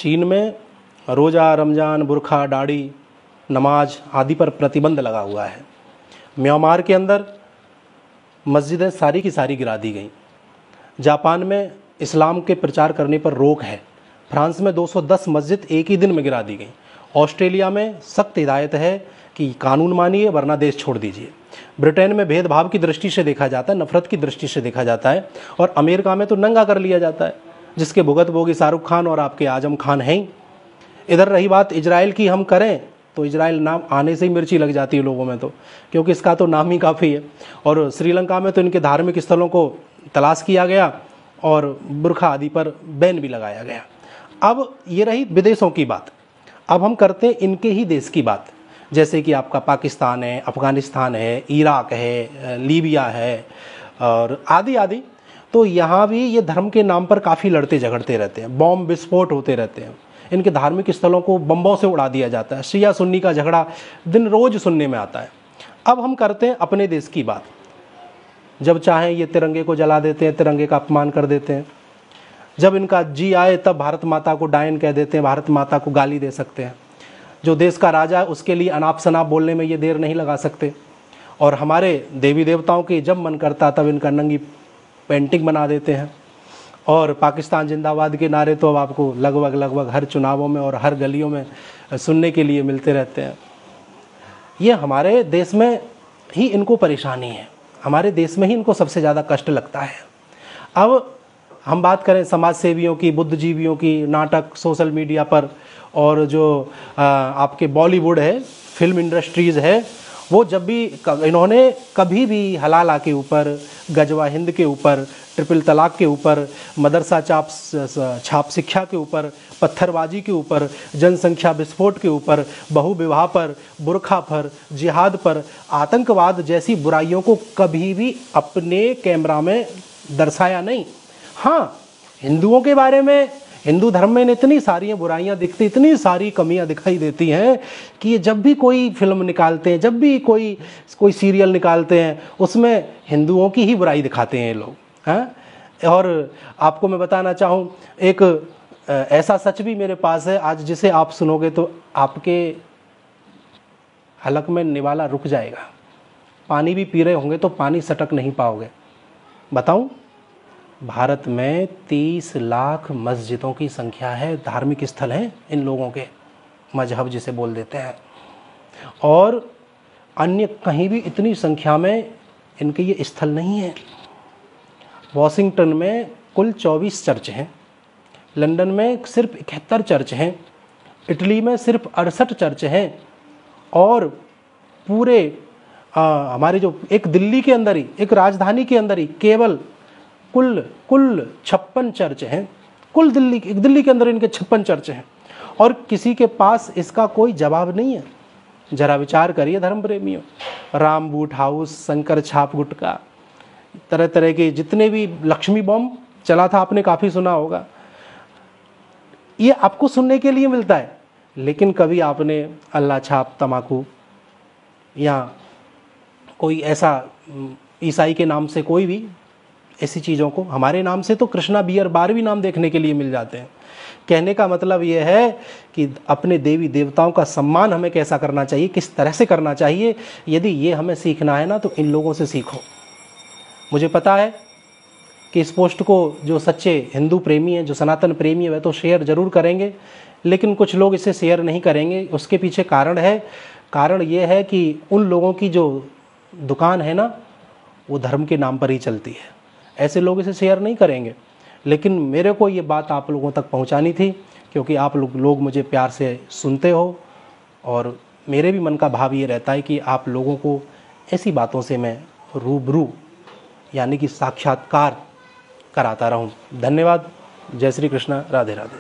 चीन में रोज़ा, रमज़ान, बुरखा, दाढ़ी, नमाज आदि पर प्रतिबंध लगा हुआ है। म्यांमार के अंदर मस्जिदें सारी की सारी गिरा दी गईं। जापान में इस्लाम के प्रचार करने पर रोक है। फ्रांस में 210 मस्जिद एक ही दिन में गिरा दी गई। ऑस्ट्रेलिया में सख्त हिदायत है कि कानून मानिए वरना देश छोड़ दीजिए। ब्रिटेन में भेदभाव की दृष्टि से देखा जाता है, नफरत की दृष्टि से देखा जाता है। और अमेरिका में तो नंगा कर लिया जाता है, जिसके भुगतभोगी शाहरुख खान और आपके आजम खान हैं। इधर रही बात इजराइल की, हम करें तो इजराइल नाम आने से ही मिर्ची लग जाती है लोगों में, तो क्योंकि इसका तो नाम ही काफ़ी है। और श्रीलंका में तो इनके धार्मिक स्थलों को तलाश किया गया और बुरखा आदि पर बैन भी लगाया गया। अब ये रही विदेशों की बात। अब हम करते हैं इनके ही देश की बात, जैसे कि आपका पाकिस्तान है, अफ़गानिस्तान है, इराक है, लीबिया है और आदि आदि। तो यहाँ भी ये धर्म के नाम पर काफ़ी लड़ते झगड़ते रहते हैं, बॉम्ब विस्फोट होते रहते हैं। इनके धार्मिक स्थलों को बम्बों से उड़ा दिया जाता है। शिया सुन्नी का झगड़ा दिन रोज़ सुनने में आता है। अब हम करते हैं अपने देश की बात। जब चाहें ये तिरंगे को जला देते हैं, तिरंगे का अपमान कर देते हैं। जब इनका जी आए तब भारत माता को डायन कह देते हैं, भारत माता को गाली दे सकते हैं। जो देश का राजा है उसके लिए अनाप शनाप बोलने में ये देर नहीं लगा सकते। और हमारे देवी देवताओं की जब मन करता तब इनका नंगी पेंटिंग बना देते हैं। और पाकिस्तान जिंदाबाद के नारे तो अब आपको लगभग हर चुनावों में और हर गलियों में सुनने के लिए मिलते रहते हैं। ये हमारे देश में ही इनको परेशानी है, हमारे देश में ही इनको सबसे ज़्यादा कष्ट लगता है। अब हम बात करें समाज सेवियों की, बुद्धिजीवियों की, नाटक, सोशल मीडिया पर और जो आपके बॉलीवुड है, फिल्म इंडस्ट्रीज़ है, वो जब भी इन्होंने कभी भी हलाला के ऊपर, गजवा हिंद के ऊपर, ट्रिपल तलाक के ऊपर, मदरसा छाप शिक्षा के ऊपर, पत्थरबाजी के ऊपर, जनसंख्या विस्फोट के ऊपर, बहु विवाह पर, बुरखा पर, जिहाद पर, आतंकवाद जैसी बुराइयों को कभी भी अपने कैमरा में दर्शाया नहीं। हाँ, हिंदुओं के बारे में, हिंदू धर्म में इतनी सारी बुराइयां दिखती, इतनी सारी कमियां दिखाई देती हैं कि ये जब भी कोई फिल्म निकालते हैं, जब भी कोई सीरियल निकालते हैं, उसमें हिंदुओं की ही बुराई दिखाते हैं ये लोग। हाँ, और आपको मैं बताना चाहूँ, एक ऐसा सच भी मेरे पास है आज, जिसे आप सुनोगे तो आपके हलक में निवाला रुक जाएगा। पानी भी पी रहे होंगे तो पानी सटक नहीं पाओगे। बताऊं, भारत में 30 लाख मस्जिदों की संख्या है, धार्मिक स्थल हैं इन लोगों के, मजहब जिसे बोल देते हैं। और अन्य कहीं भी इतनी संख्या में इनके ये स्थल नहीं है। वॉशिंगटन में कुल 24 चर्च हैं, लंदन में सिर्फ 71 चर्च हैं, इटली में सिर्फ 68 चर्च हैं, और पूरे हमारे जो एक दिल्ली के अंदर ही, एक राजधानी के अंदर ही केवल कुल 56 चर्च हैं। कुल दिल्ली के अंदर इनके 56 चर्च हैं, और किसी के पास इसका कोई जवाब नहीं है। जरा विचार करिए धर्म प्रेमियों, राम बूट हाउस, शंकर छाप गुटका, तरह तरह के जितने भी, लक्ष्मी बॉम्ब चला था, आपने काफ़ी सुना होगा। ये आपको सुनने के लिए मिलता है, लेकिन कभी आपने अल्लाह छाप तमाकू या कोई ऐसा ईसाई के नाम से कोई भी ऐसी चीज़ों को, हमारे नाम से तो कृष्णा बियर बार भी नाम देखने के लिए मिल जाते हैं। कहने का मतलब ये है कि अपने देवी देवताओं का सम्मान हमें कैसा करना चाहिए, किस तरह से करना चाहिए। यदि ये हमें सीखना है ना, तो इन लोगों से सीखो। मुझे पता है कि इस पोस्ट को जो सच्चे हिंदू प्रेमी हैं, जो सनातन प्रेमी है, वह तो शेयर ज़रूर करेंगे, लेकिन कुछ लोग इसे शेयर नहीं करेंगे। उसके पीछे कारण है। कारण ये है कि उन लोगों की जो दुकान है ना, वो धर्म के नाम पर ही चलती है। ऐसे लोग इसे शेयर नहीं करेंगे, लेकिन मेरे को ये बात आप लोगों तक पहुंचानी थी, क्योंकि आप लोग मुझे प्यार से सुनते हो, और मेरे भी मन का भाव ये रहता है कि आप लोगों को ऐसी बातों से मैं रूबरू, यानी कि साक्षात्कार कराता रहूं। धन्यवाद। जय श्री कृष्ण। राधे राधे।